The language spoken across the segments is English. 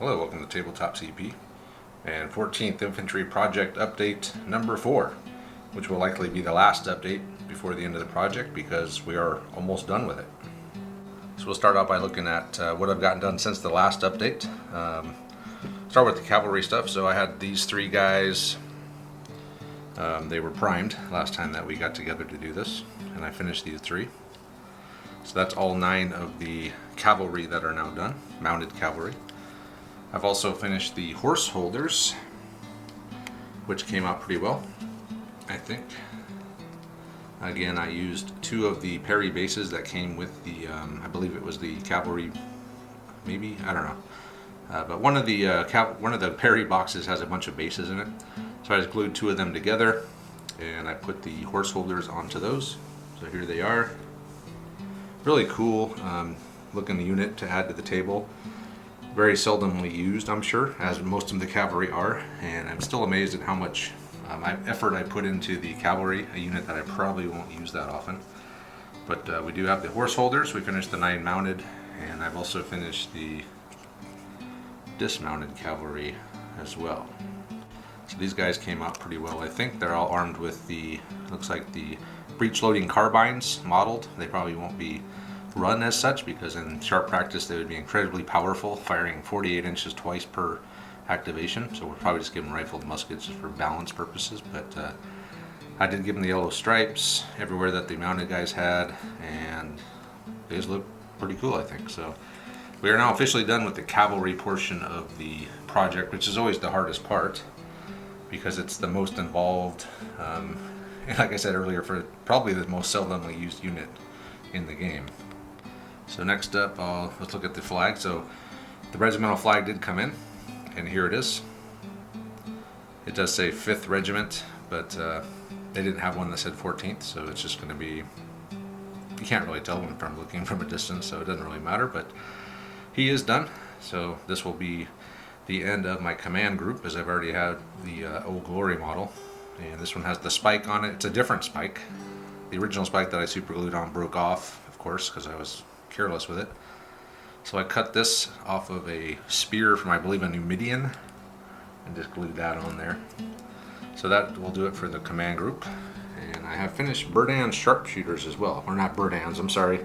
Hello, welcome to Tabletop CP and 14th Infantry Project Update number 4, which will likely be the last update before the end of the project because we are almost done with it. So we'll start out by looking at what I've gotten done since the last update. Start with the cavalry stuff. So I had these three guys, they were primed last time that we got together to do this, and I finished these three. So that's all 9 of the cavalry that are now done, mounted cavalry. I've also finished the horse holders, which came out pretty well, I think. Again, I used 2 of the Perry bases that came with the, I believe it was the cavalry, maybe, I don't know. But one of the Perry boxes has a bunch of bases in it, so I just glued 2 of them together, and I put the horse holders onto those. So here they are. Really cool looking unit to add to the table. Very seldomly used, I'm sure, as most of the cavalry are, and I'm still amazed at how much effort I put into the cavalry, a unit that I probably won't use that often. But we do have the horse holders. We finished the 9 mounted, and I've also finished the dismounted cavalry as well. So these guys came out pretty well. I think they're all armed with the, looks like the breech loading carbines modeled. They probably won't be run as such because in sharp practice they would be incredibly powerful, firing 48 inches twice per activation. So we'll probably just give them rifled muskets just for balance purposes. But I did give them the yellow stripes everywhere that the mounted guys had, and they just look pretty cool, I think. So we are now officially done with the cavalry portion of the project, which is always the hardest part because it's the most involved, and like I said earlier, for probably the most seldomly used unit in the game. So next up, let's look at the flag. So the regimental flag did come in, and here it is. It does say 5th Regiment, but they didn't have one that said 14th, so it's just going to be, you can't really tell when from looking from a distance, so it doesn't really matter, but he is done. So this will be the end of my command group, as I've already had the Old Glory model, and this one has the spike on it. It's a different spike. The original spike that I super glued on broke off, of course, because I was careless with it. So I cut this off of a spear from, I believe, a Numidian, and just glued that on there. So that will do it for the command group. And I have finished Berdan Sharpshooters as well. Or not Berdans, I'm sorry.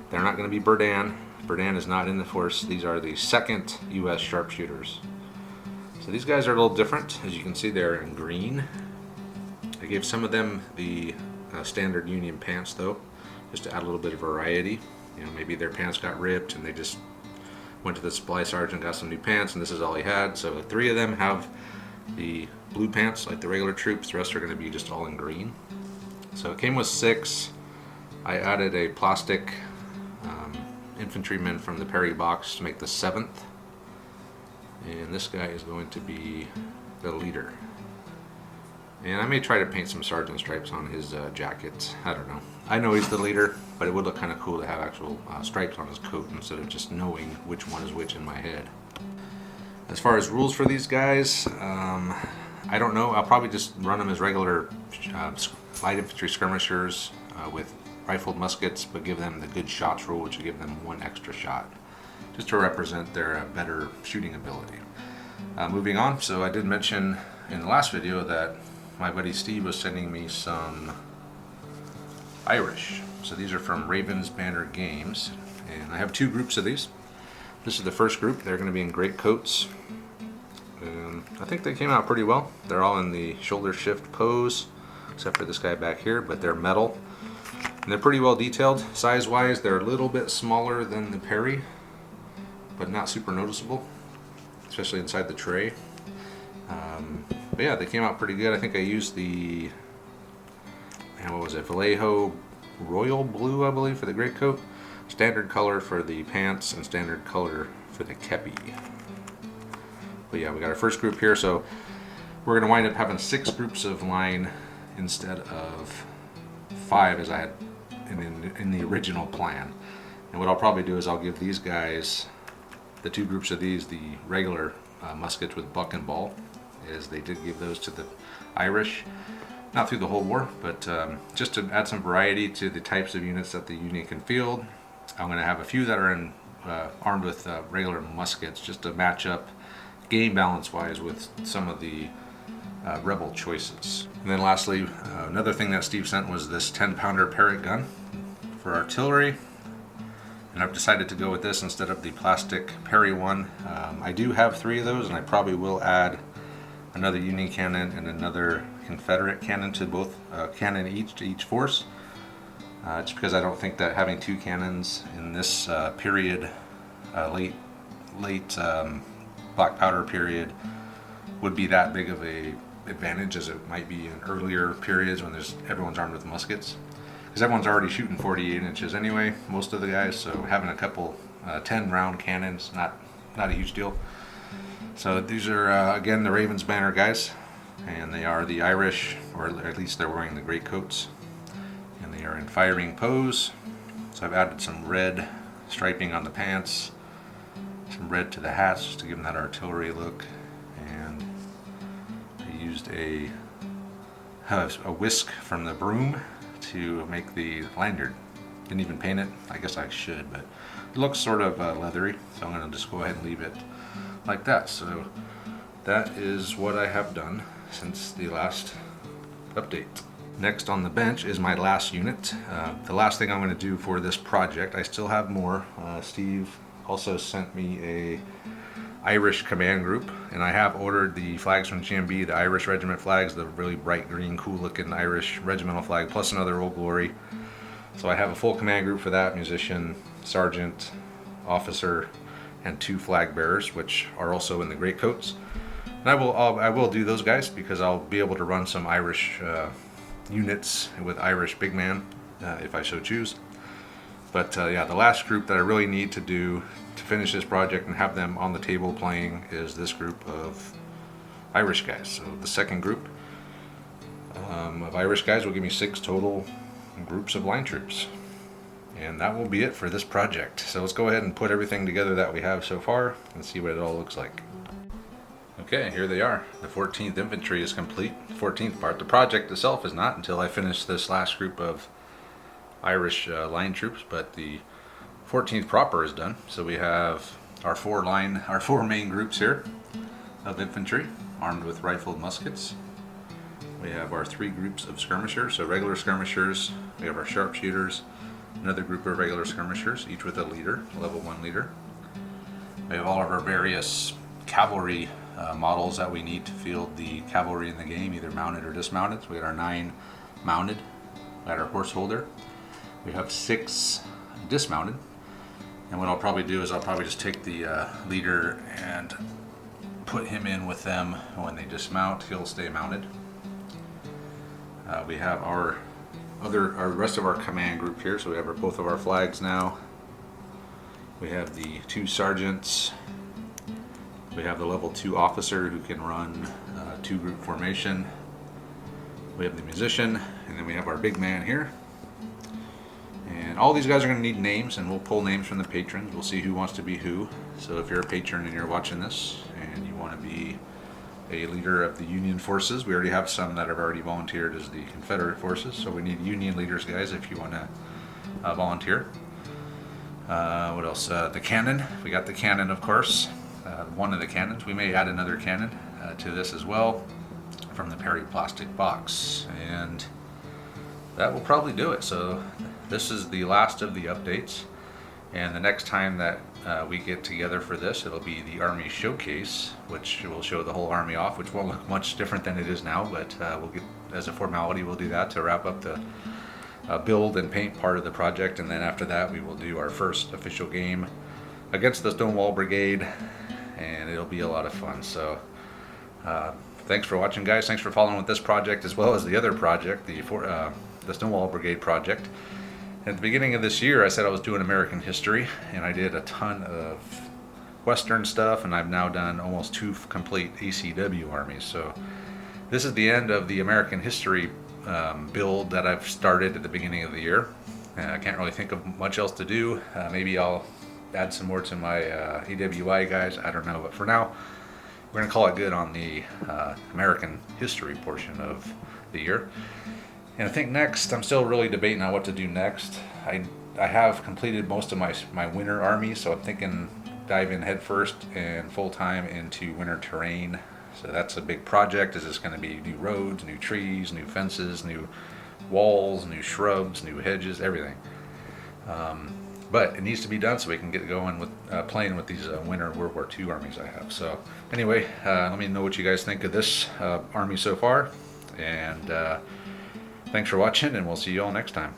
They're not going to be Berdan. Berdan is not in the force. These are the 2nd U.S. Sharpshooters. So these guys are a little different. As you can see, they're in green. I gave some of them the standard Union pants, though, just to add a little bit of variety. You know, maybe their pants got ripped and they just went to the supply sergeant and got some new pants, and this is all he had. So 3 of them have the blue pants like the regular troops. The rest are going to be just all in green. So it came with 6. I added a plastic infantryman from the Perry box to make the 7th. And this guy is going to be the leader. And I may try to paint some sergeant stripes on his jacket. I don't know. I know he's the leader, but it would look kind of cool to have actual stripes on his coat instead of just knowing which one is which in my head. As far as rules for these guys, I don't know. I'll probably just run them as regular light infantry skirmishers with rifled muskets, but give them the good shots rule, which will give them 1 extra shot, just to represent their better shooting ability. Moving on, so I did mention in the last video that my buddy Steve was sending me some Irish. So these are from Raven's Banner Games, and I have 2 groups of these. This is the first group. They're going to be in great coats, and I think they came out pretty well. They're all in the shoulder shift pose, except for this guy back here, but they're metal, and they're pretty well detailed. Size wise, they're a little bit smaller than the Perry, but not super noticeable, especially inside the tray. But yeah, they came out pretty good. I think I used the, what was it, Vallejo Royal Blue, I believe, for the greatcoat. Standard color for the pants and standard color for the kepi. But yeah, we got our first group here, so we're going to wind up having 6 groups of line instead of 5 as I had in the original plan. And what I'll probably do is I'll give these guys, the 2 groups of these, the regular muskets with buck and ball, as they did give those to the Irish. Not through the whole war, but just to add some variety to the types of units that the Union can field. I'm going to have a few that are in armed with regular muskets, just to match up game balance wise with some of the rebel choices. And then lastly, another thing that Steve sent was this 10-pounder Parrot Gun for artillery. And I've decided to go with this instead of the plastic Perry one. I do have 3 of those, and I probably will add another Union cannon and another Confederate cannon to both cannon each to each force. Just because I don't think that having 2 cannons in this period, late black powder period, would be that big of a advantage as it might be in earlier periods when everyone's armed with muskets. Because everyone's already shooting 48 inches anyway, most of the guys, so having a couple 10 round cannons, not a huge deal. So these are again the Ravens banner guys, and they are the Irish, or at least they're wearing the great coats, and they are in firing pose. So I've added some red striping on the pants, some red to the hats just to give them that artillery look, and I used a whisk from the broom to make the lanyard. Didn't even paint it. I guess I should, but it looks sort of leathery, so I'm going to just go ahead and leave it like that. So that is what I have done since the last update. Next on the bench is my last unit. The last thing I'm going to do for this project, I still have more. Steve also sent me a Irish command group, and I have ordered the flags from GMB, the Irish regiment flags, the really bright green, cool looking Irish regimental flag, plus another Old Glory. So I have a full command group for that: musician, sergeant, officer, and 2 flag bearers, which are also in the great coats. And I will do those guys because I'll be able to run some Irish units with Irish big man if I so choose. But yeah, the last group that I really need to do to finish this project and have them on the table playing is this group of Irish guys. So the second group of Irish guys will give me 6 total groups of line troops. And that will be it for this project. So let's go ahead and put everything together that we have so far and see what it all looks like. Okay, here they are. The 14th Infantry is complete. The 14th part. The project itself is not until I finish this last group of Irish line troops, but the 14th proper is done. So we have our 4 main groups here of infantry armed with rifled muskets. We have our 3 groups of skirmishers, so regular skirmishers. We have our sharpshooters, another group of regular skirmishers, each with a leader, a level 1 leader. We have all of our various cavalry models that we need to field the cavalry in the game, either mounted or dismounted. So we got our 9 mounted, we got our horse holder. We have 6 dismounted. And what I'll probably do is I'll probably just take the leader and put him in with them. When they dismount, he'll stay mounted. We have our rest of our command group here. So we have both of our flags now. We have the 2 sergeants. We have the level 2 officer who can run 2 group formation. We have the musician, and then we have our big man here. And all these guys are going to need names, and we'll pull names from the patrons. We'll see who wants to be who. So if you're a patron and you're watching this and you want to be a leader of the Union forces, we already have some that have already volunteered as the Confederate forces. So we need Union leaders, guys, if you want to volunteer. What else? The cannon. We got the cannon, of course. One of the cannons. We may add another cannon to this as well from the Perry plastic box. And that will probably do it. So this is the last of the updates, and the next time that we get together for this, it'll be the Army Showcase, which will show the whole Army off, which won't look much different than it is now, but we'll get, as a formality, we'll do that to wrap up the build and paint part of the project, and then after that we will do our first official game against the Stonewall Brigade, and it'll be a lot of fun. So thanks for watching, guys. Thanks for following with this project as well as the other project, the Stonewall Brigade project. At the beginning of this year, I said I was doing American history, and I did a ton of Western stuff, and I've now done almost 2 complete ACW armies. So this is the end of the American history build that I've started at the beginning of the year. I can't really think of much else to do. Maybe I'll add some more to my AWI guys. I don't know, but for now, we're going to call it good on the American history portion of the year. And I think next, I'm still really debating on what to do next. I I have completed most of my winter army, so I'm thinking dive in head first and full time into winter terrain. So that's a big project. Is this going to be new roads, new trees, new fences, new walls, new shrubs, new hedges, everything. But it needs to be done so we can get going with playing with these winter World War II armies I have. So anyway, let me know what you guys think of this army so far. And thanks for watching, and we'll see you all next time.